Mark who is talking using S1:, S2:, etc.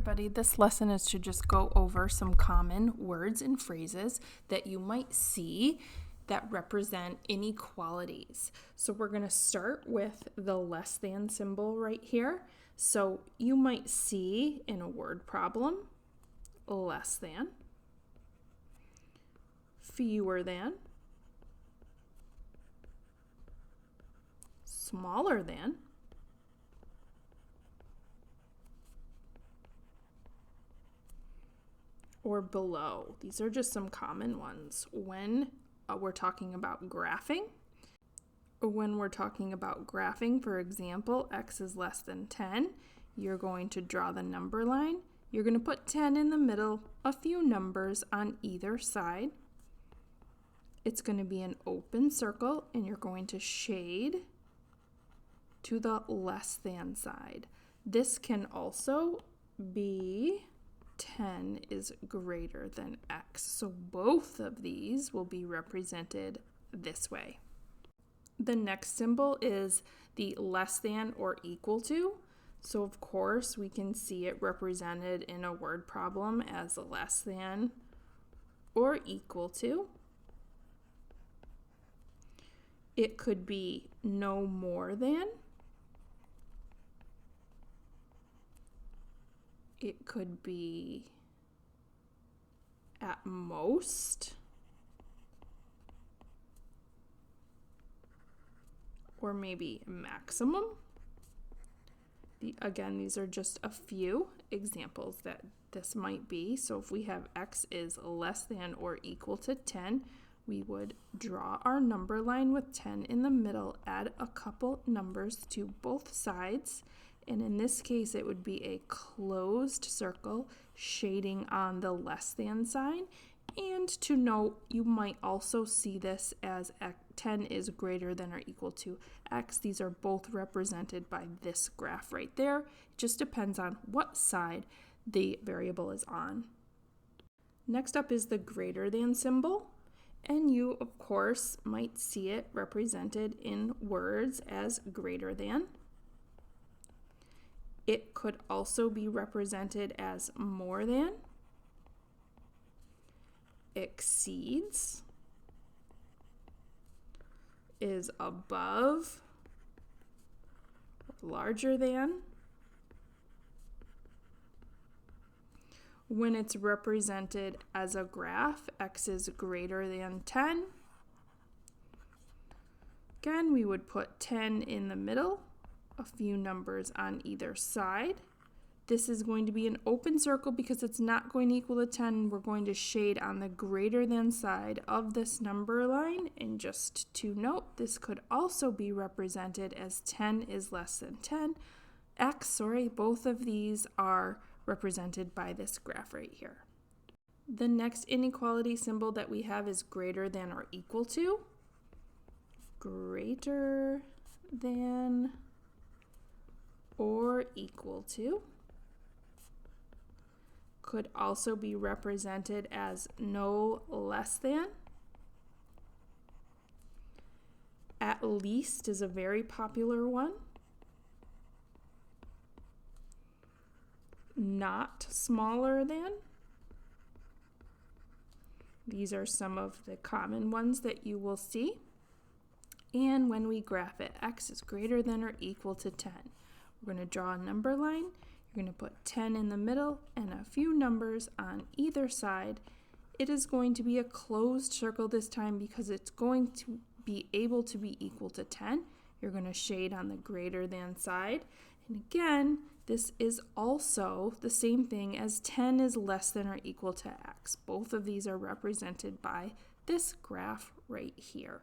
S1: everybody. This lesson is to just go over some common words and phrases that you might see that represent inequalities. So we're going to start with the less than symbol right here. So you might see in a word problem, less than, fewer than, smaller than, or below. These are just some common ones when we're talking about graphing. When we're talking about graphing, for example, x is less than 10, you're going to draw the number line. You're going to put 10 in the middle, a few numbers on either side. It's going to be an open circle, and you're going to shade to the less than side. This can also be 10 is greater than x. So both of these will be represented this way. The next symbol is the less than or equal to. So of course we can see it represented in a word problem as less than or equal to. It could be no more than. It could be at most, or maybe maximum. Again, these are just a few examples that this might be. So if we have x is less than or equal to 10, we would draw our number line with 10 in the middle, add a couple numbers to both sides, and in this case it would be a closed circle shading on the less than sign. And to note, you might also see this as 10 is greater than or equal to x. These are both represented by this graph right there. It just depends on what side the variable is on. Next up is the greater than symbol. And you, of course, might see it represented in words as greater than. It could also be represented as more than, exceeds, is above, larger than. When it's represented as a graph, x is greater than 10. Again, we would put 10 in the middle, a few numbers on either side. This is going to be an open circle because it's not going to equal to 10. We're going to shade on the greater than side of this number line. And just to note, this could also be represented as 10 is less than 10. Both of these are represented by this graph right here. The next inequality symbol that we have is greater than or equal to. Greater than or equal to. Could also be represented as no less than. At least is a very popular one. Not smaller than. These are some of the common ones that you will see. And when we graph it, x is greater than or equal to 10. We're going to draw a number line. You're going to put 10 in the middle and a few numbers on either side. It is going to be a closed circle this time because it's going to be able to be equal to 10. You're going to shade on the greater than side. And again, this is also the same thing as 10 is less than or equal to x. Both of these are represented by this graph right here.